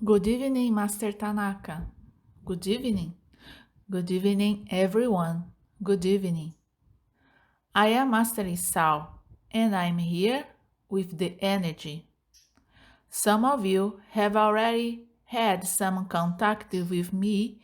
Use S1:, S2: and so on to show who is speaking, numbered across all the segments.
S1: Good evening, Master Tanaka. Good evening. Good evening, everyone. Good evening. I am Master Issao, and I'm here with the energy. Some of you have already had some contact with me,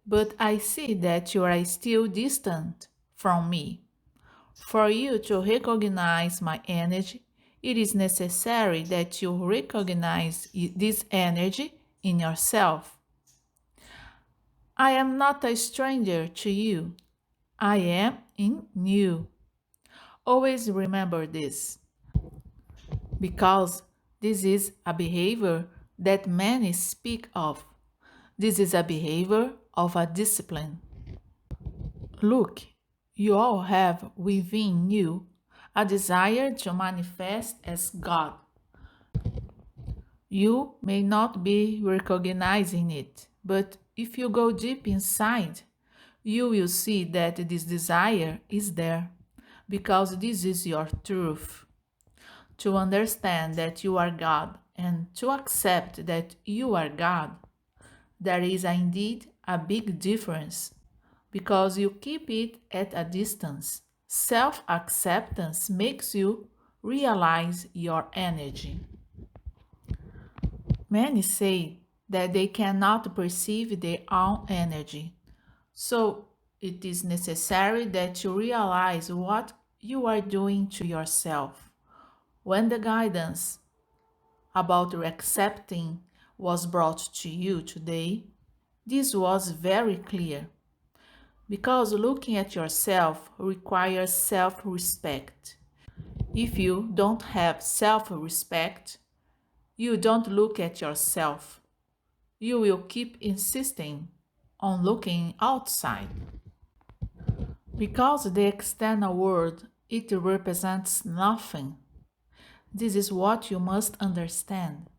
S1: but I see that you are still distant from me. For you to recognize my energy, it is necessary that you recognize this energy in yourself. I am not a stranger to you. I am in you. Always remember this, because this is a behavior that many speak of. This is a behavior of a discipline. Look, you all have within you a desire to manifest as God. You may not be recognizing it, but if you go deep inside, you will see that this desire is there, because this is your truth. To understand that you are God and to accept that you are God, there is indeed a big difference, because you keep it at a distance. Self acceptance makes you realize your energy. Many say that they cannot perceive their own energy. So it is necessary that you realize what you are doing to yourself. When the guidance about accepting was brought to you today, this was very clear, because looking at yourself requires self respect. If you don't have self respect, you don't look at yourself. You will keep insisting on looking outside. Because the external world, it represents nothing. This is what you must understand.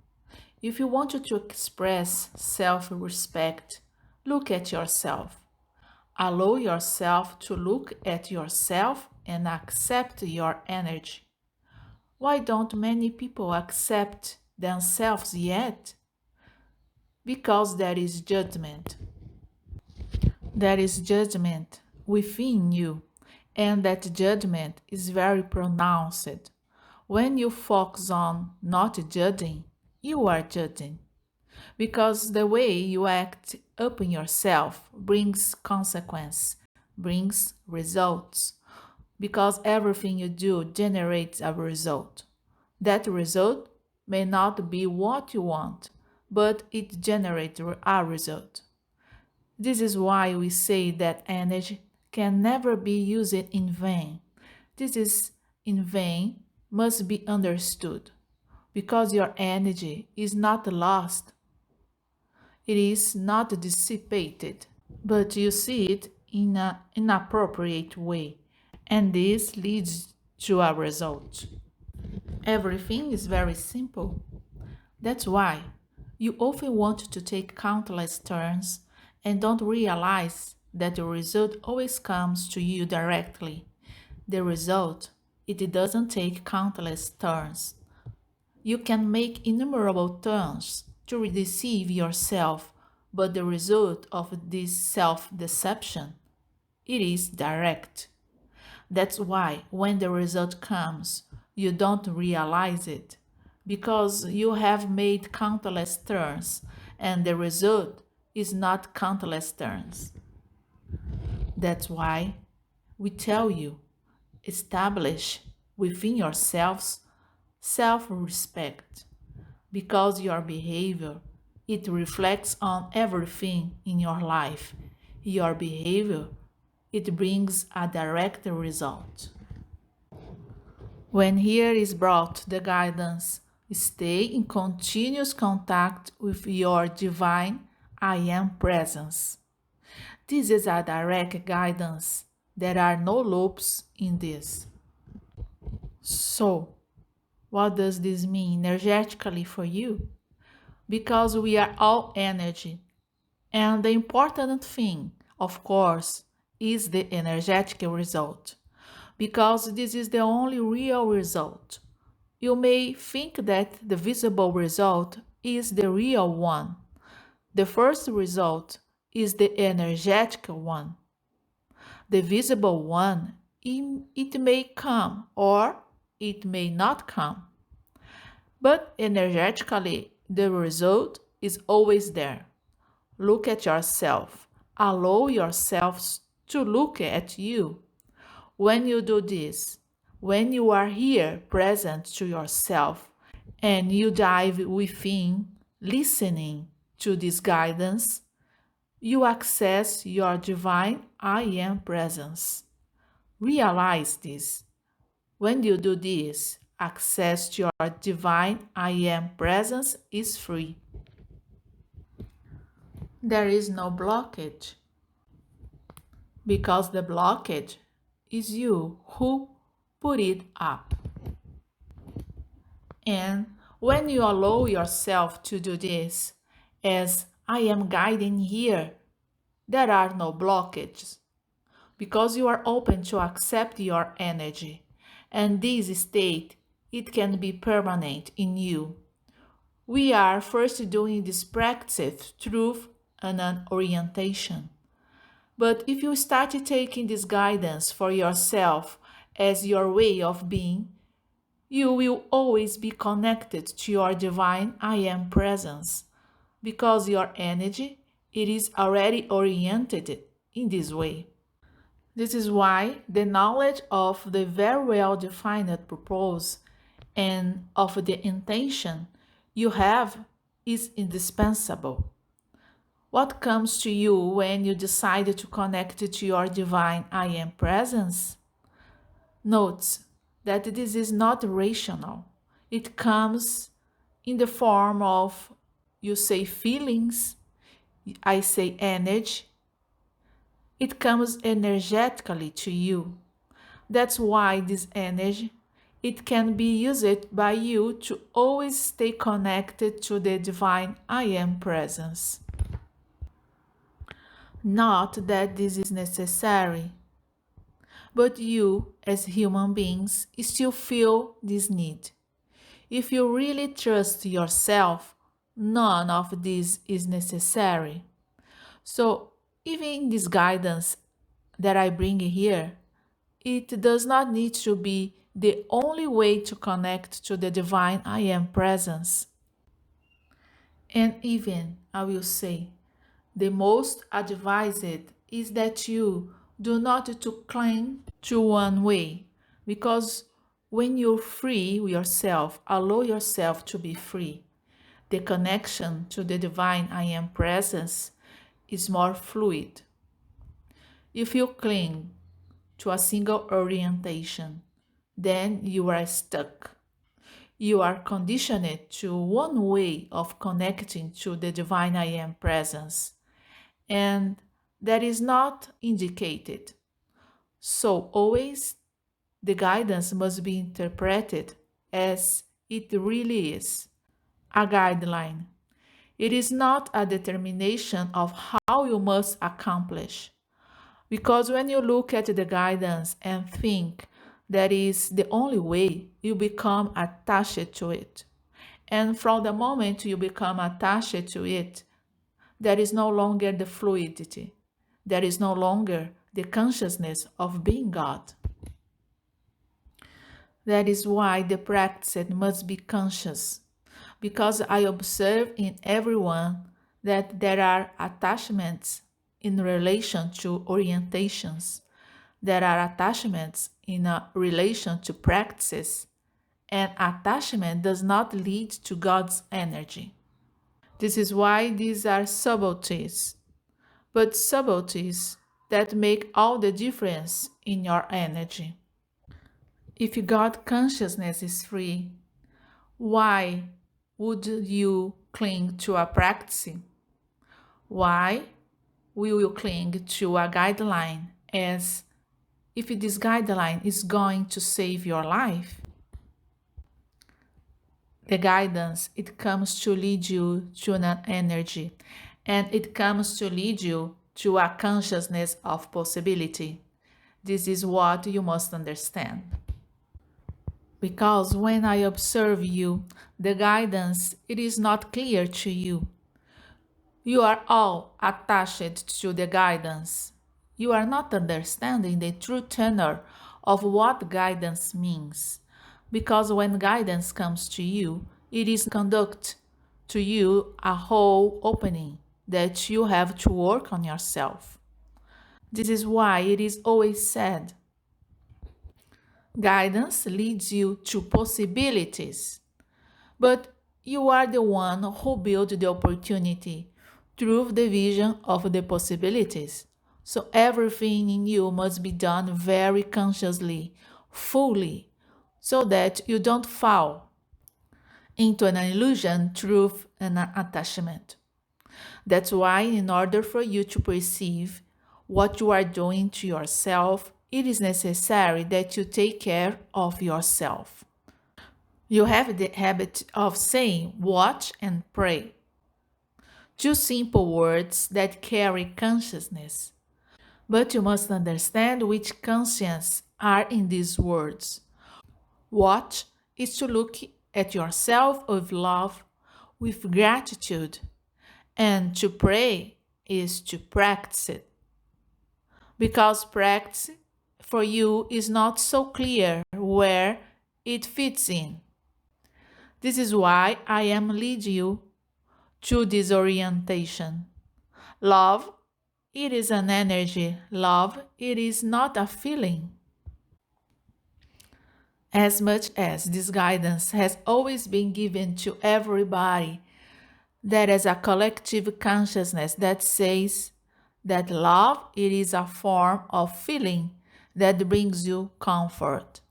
S1: If you want to express self-respect, look at yourself. Allow yourself to look at yourself and accept your energy. Why don't many people accept themselves yet? Because there is judgment. There is judgment within you, and that judgment is very pronounced. When you focus on not judging, you are judging, because the way you act upon yourself brings consequence, brings results, because everything you do generates a result. That result may not be what you want, but it generates a result. This is why we say that energy can never be used in vain. This is in vain must be understood, because your energy is not lost, it is not dissipated, but you see it in an inappropriate way, and this leads to a result. Everything is very simple. That's why you often want to take countless turns and don't realize that the result always comes to you directly. The result, it doesn't take countless turns. You can make innumerable turns to deceive yourself, but the result of this self-deception, it is direct. That's why when the result comes, you don't realize it, because you have made countless turns and the result is not countless turns. That's why we tell you, establish within yourselves self-respect, because your behavior, it reflects on everything in your life. Your behavior, it brings a direct result. When here is brought the guidance, stay in continuous contact with your divine I am presence. This is a direct guidance. There are no loops in this. So, what does this mean energetically for you? Because we are all energy. And the important thing, of course, is the energetic result, because this is the only real result. You may think that the visible result is the real one. The first result is the energetic one. The visible one, it may come or it may not come. But energetically, the result is always there. Look at yourself. Allow yourselves to look at you. When you do this, when you are here present to yourself and you dive within, listening to this guidance, you access your divine I am presence. Realize this. When you do this, access to your divine I am presence is free. There is no blockage because the blockage is you who put it up. And when you allow yourself to do this, as I am guiding here, there are no blockages because you are open to accept your energy. And this state, it can be permanent in you. We are first doing this practice through an orientation. But if you start taking this guidance for yourself as your way of being, you will always be connected to your divine I am presence because your energy it is already oriented in this way. This is why the knowledge of the very well defined purpose and of the intention you have is indispensable. What comes to you when you decide to connect to your divine I am presence? Note that this is not rational. It comes in the form of, you say feelings, I say energy. It comes energetically to you. That's why this energy, it can be used by you to always stay connected to the divine I am presence. Not that this is necessary, but you, as human beings, still feel this need. If you really trust yourself, none of this is necessary. So, even in this guidance that I bring here, it does not need to be the only way to connect to the divine I am presence. And even, I will say, the most advised is that you do not to cling to one way, because when you free yourself, allow yourself to be free. The connection to the divine I am presence is more fluid. If you cling to a single orientation, then you are stuck. You are conditioned to one way of connecting to the divine I am presence, and that is not indicated. So always the guidance must be interpreted as it really is, a guideline. It is not a determination of how you must accomplish. Because when you look at the guidance and think that is the only way, you become attached to it. And from the moment you become attached to it, there is no longer the fluidity. There is no longer the consciousness of being God. That is why the practice must be conscious, because I observe in everyone that there are attachments in relation to orientations. There are attachments in a relation to practices, and attachment does not lead to God's energy. This is why these are subtleties, but subtleties that make all the difference in your energy. If God consciousness is free, why would you cling to a practice? Why will you cling to a guideline as if this guideline is going to save your life? The guidance, it comes to lead you to an energy, and it comes to lead you to a consciousness of possibility. This is what you must understand. Because when I observe you, the guidance it is not clear to you. You are all attached to the guidance. You are not understanding the true tenor of what guidance means. Because when guidance comes to you, it is conduct to you a whole opening that you have to work on yourself. This is why it is always said guidance leads you to possibilities, but you are the one who built the opportunity through the vision of the possibilities. So everything in you must be done very consciously, fully, so that you don't fall into an illusion, truth, and an attachment. That's why, in order for you to perceive what you are doing to yourself, it is necessary that you take care of yourself. You have the habit of saying watch and pray. Two simple words that carry consciousness. But you must understand which conscience are in these words. Watch is to look at yourself with love, with gratitude, and to pray is to practice it. Because practice for you is not so clear where it fits in. This is why I am leading you to disorientation. Love, it is an energy. Love, it is not a feeling. As much as this guidance has always been given to everybody, there is a collective consciousness that says that love, it is a form of feeling that brings you comfort.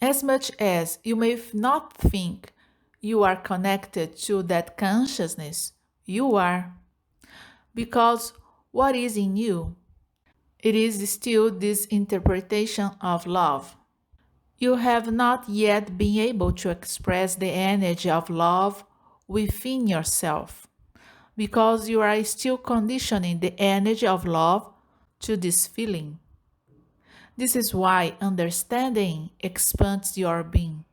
S1: As much as you may not think you are connected to that consciousness, you are. Because what is in you? It is still this interpretation of love. You have not yet been able to express the energy of love within yourself because you are still conditioning the energy of love to this feeling. This is why understanding expands your being.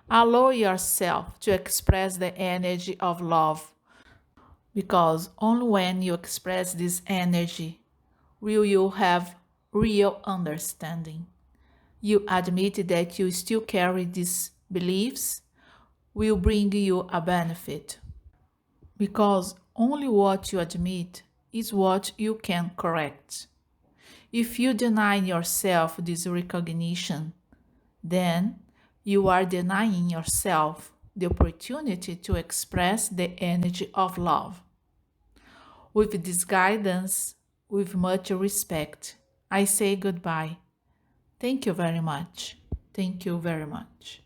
S1: Allow yourself to express the energy of love because only when you express this energy will you have real understanding. You admit that you still carry these beliefs will bring you a benefit because only what you admit is what you can correct. If you deny yourself this recognition, then you are denying yourself the opportunity to express the energy of love. With this guidance, with much respect, I say goodbye. Thank you very much. Thank you very much.